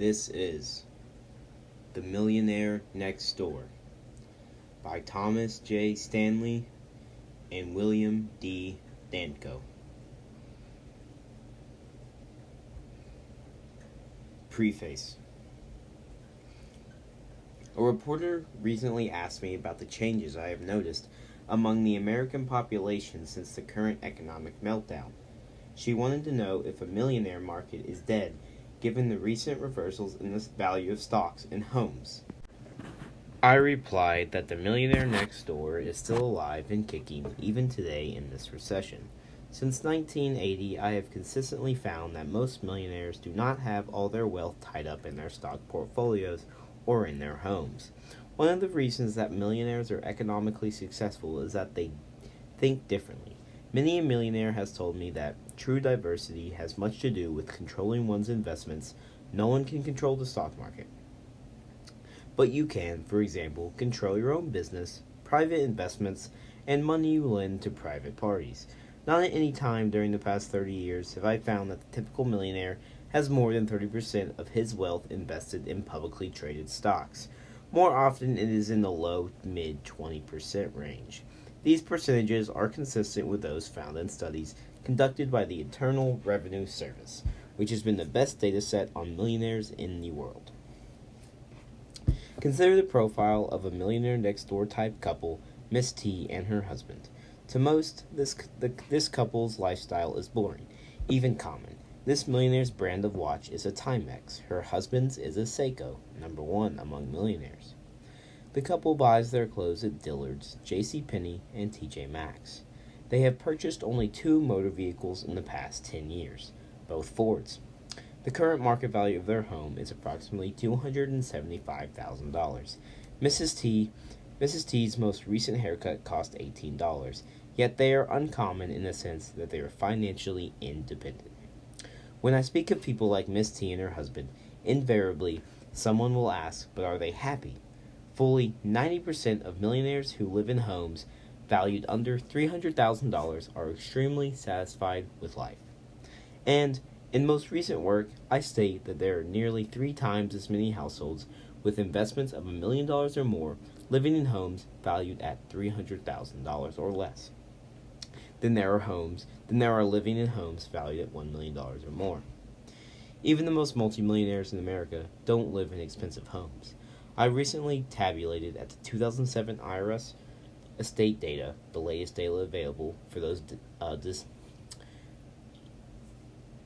This is The Millionaire Next Door by Thomas J. Stanley and William D. Danko. Preface. A reporter recently asked me about the changes I have noticed among the American population since the current economic meltdown. She wanted to know if a millionaire market is dead, given the recent reversals in the value of stocks and homes. I replied that the millionaire next door is still alive and kicking even today in this recession. Since 1980, I have consistently found that most millionaires do not have all their wealth tied up in their stock portfolios or in their homes. One of the reasons that millionaires are economically successful is that they think differently. Many a millionaire has told me that true diversity has much to do with controlling one's investments. No one can control the stock market, but you can, for example, control your own business, private investments, and money you lend to private parties. Not at any time during the past 30 years have I found that the typical millionaire has more than 30% of his wealth invested in publicly traded stocks. More often, it is in the low mid 20% range. These percentages are consistent with those found in studies conducted by the Internal Revenue Service, which has been the best data set on millionaires in the world. Consider the profile of a millionaire next door type couple, Miss T and her husband. To most, this couple's lifestyle is boring, even common. This millionaire's brand of watch is a Timex. Her husband's is a Seiko, number one among millionaires. The couple buys their clothes at Dillard's, JCPenney, and TJ Maxx. They have purchased only 2 motor vehicles in the past 10 years, both Fords. The current market value of their home is approximately $275,000. Mrs. T's most recent haircut cost $18, yet they are uncommon in the sense that they are financially independent. When I speak of people like Miss T and her husband, invariably someone will ask, but are they happy? Fully 90% of millionaires who live in homes valued under $300,000 are extremely satisfied with life. And in most recent work, I state that there are nearly 3 times as many households with investments of $1 million or more living in homes valued at $300,000 or less than there are living in homes valued at $1 million or more. Even the most multimillionaires in America don't live in expensive homes. I recently tabulated at the 2007 IRS estate data, the latest data available for those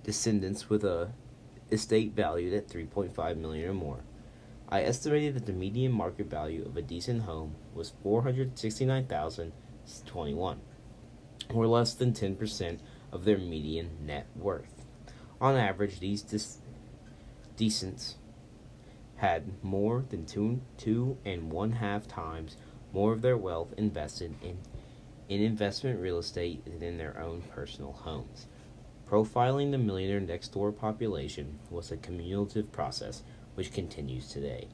descendants with a estate valued at $3.5 million or more. I estimated that the median market value of a decent home was $469,021, or less than 10% of their median net worth. On average, these decents had more than 2.5 times more of their wealth invested in investment real estate than in their own personal homes. Profiling the millionaire next door population was a cumulative process which continues today.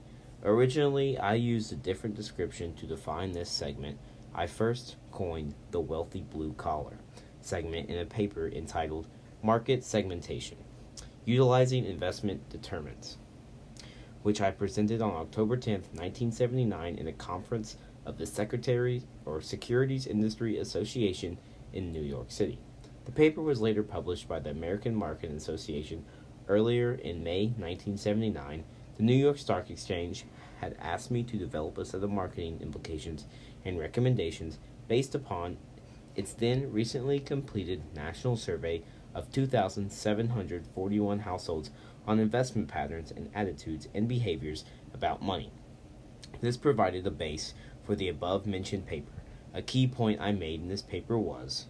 Originally, I used a different description to define this segment. I first coined the wealthy blue collar segment in a paper entitled Market Segmentation, Utilizing Investment Determinants, which I presented on October 10, 1979 in a conference of the Securities Industry Association in New York City. The paper was later published by the American Market Association. Earlier in May 1979, the New York Stock Exchange had asked me to develop a set of marketing implications and recommendations based upon its then recently completed national survey of 2,741 households on investment patterns and attitudes and behaviors about money. This provided a base for the above-mentioned paper. A key point I made in this paper was,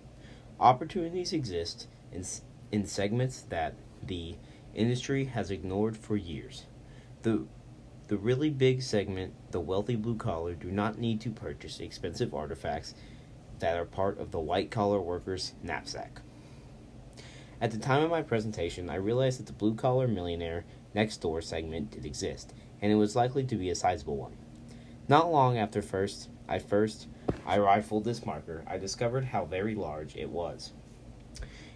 opportunities exist in segments that the industry has ignored for years. The really big segment, the wealthy blue collar, do not need to purchase expensive artifacts that are part of the white-collar worker's knapsack. At the time of my presentation, I realized that the blue-collar millionaire next door segment did exist, and it was likely to be a sizable one. Not long after I rifled this marker, I discovered how very large it was.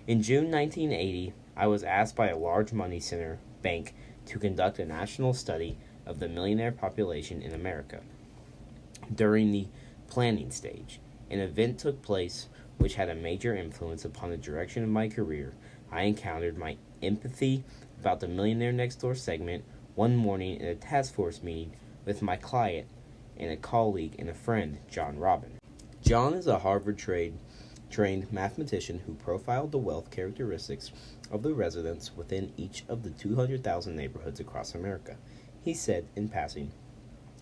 In June 1980, I was asked by a large money center bank to conduct a national study of the millionaire population in America. During the planning stage, an event took place which had a major influence upon the direction of my career. I encountered my empathy about the Millionaire Next Door segment one morning in a task force meeting with my client and a colleague and a friend, John Robin. John is a Harvard-trained mathematician who profiled the wealth characteristics of the residents within each of the 200,000 neighborhoods across America. He said, in passing,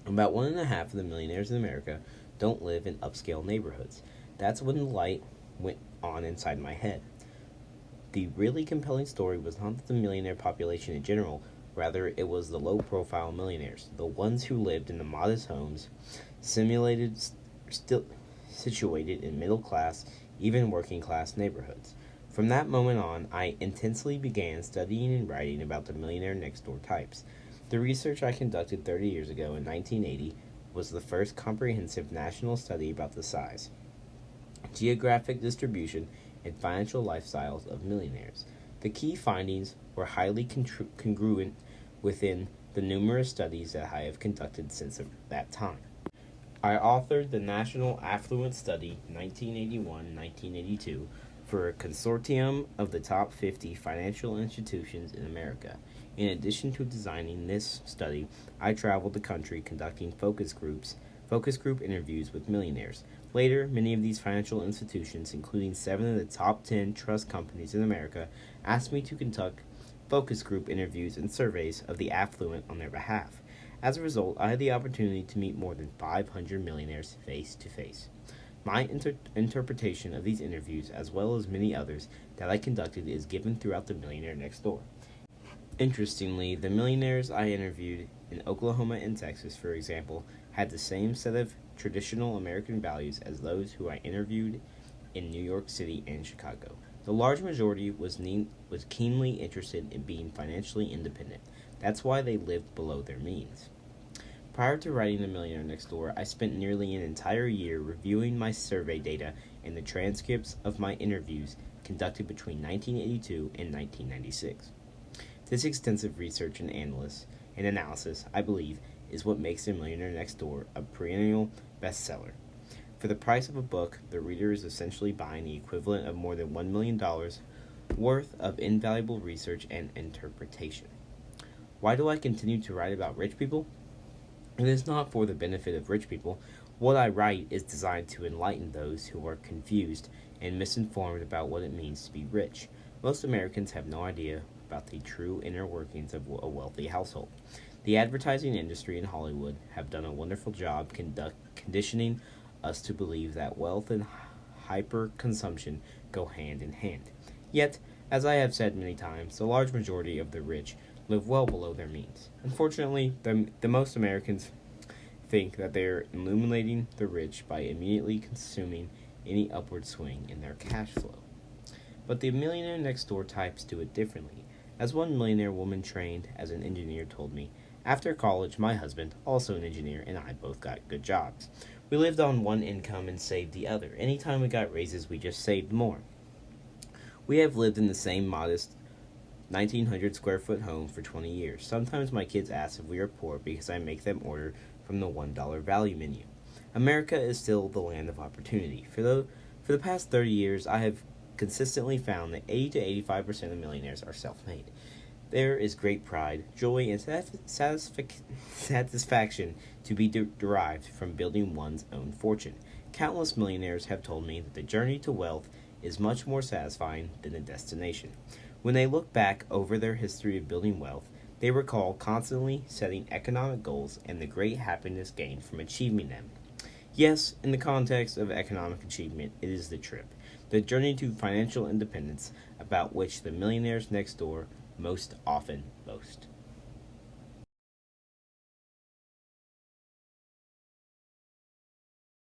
about 1.5 of the millionaires in America don't live in upscale neighborhoods. That's when the light went on inside my head. The really compelling story was not the millionaire population in general, rather it was the low-profile millionaires, the ones who lived in the modest homes, still situated in middle-class, even working-class neighborhoods. From that moment on, I intensely began studying and writing about the millionaire next-door types. The research I conducted 30 years ago in 1980 was the first comprehensive national study about the size, geographic distribution, and financial lifestyles of millionaires. The key findings were highly congruent within the numerous studies that I have conducted since that time. I authored the National Affluent Study 1981-1982 for a consortium of the top 50 financial institutions in America. In addition to designing this study, I traveled the country conducting focus group interviews with millionaires. Later, many of these financial institutions, including 7 of the top 10 trust companies in America, asked me to conduct focus group interviews and surveys of the affluent on their behalf. As a result, I had the opportunity to meet more than 500 millionaires face to face. My interpretation of these interviews, as well as many others that I conducted, is given throughout the Millionaire Next Door. Interestingly, the millionaires I interviewed in Oklahoma and Texas, for example, had the same set of traditional American values as those who I interviewed in New York City and Chicago. The large majority was keenly interested in being financially independent. That's why they lived below their means. Prior to writing The Millionaire Next Door, I spent nearly an entire year reviewing my survey data and the transcripts of my interviews conducted between 1982 and 1996. This extensive research and analysis, I believe, is what makes The Millionaire Next Door a perennial bestseller. For the price of a book, the reader is essentially buying the equivalent of more than $1 million worth of invaluable research and interpretation. Why do I continue to write about rich people? It is not for the benefit of rich people. What I write is designed to enlighten those who are confused and misinformed about what it means to be rich. Most Americans have no idea about the true inner workings of a wealthy household. The advertising industry in Hollywood have done a wonderful job conditioning us to believe that wealth and hyper-consumption go hand in hand. Yet, as I have said many times, the large majority of the rich live well below their means. Unfortunately, the most Americans think that they are illuminating the rich by immediately consuming any upward swing in their cash flow. But the Millionaire Next Door types do it differently. As one millionaire woman trained as an engineer told me, after college, my husband, also an engineer, and I both got good jobs. We lived on one income and saved the other. Anytime we got raises, we just saved more. We have lived in the same modest 1,900 square foot home for 20 years. Sometimes my kids ask if we are poor because I make them order from the $1 value menu. America is still the land of opportunity. For the past 30 years, I have consistently found that 80 to 85% of millionaires are self-made. There is great pride, joy, and satisfaction to be derived from building one's own fortune. Countless millionaires have told me that the journey to wealth is much more satisfying than the destination. When they look back over their history of building wealth, they recall constantly setting economic goals and the great happiness gained from achieving them. Yes, in the context of economic achievement, it is the trip, the journey to financial independence about which the millionaires next door most often boast.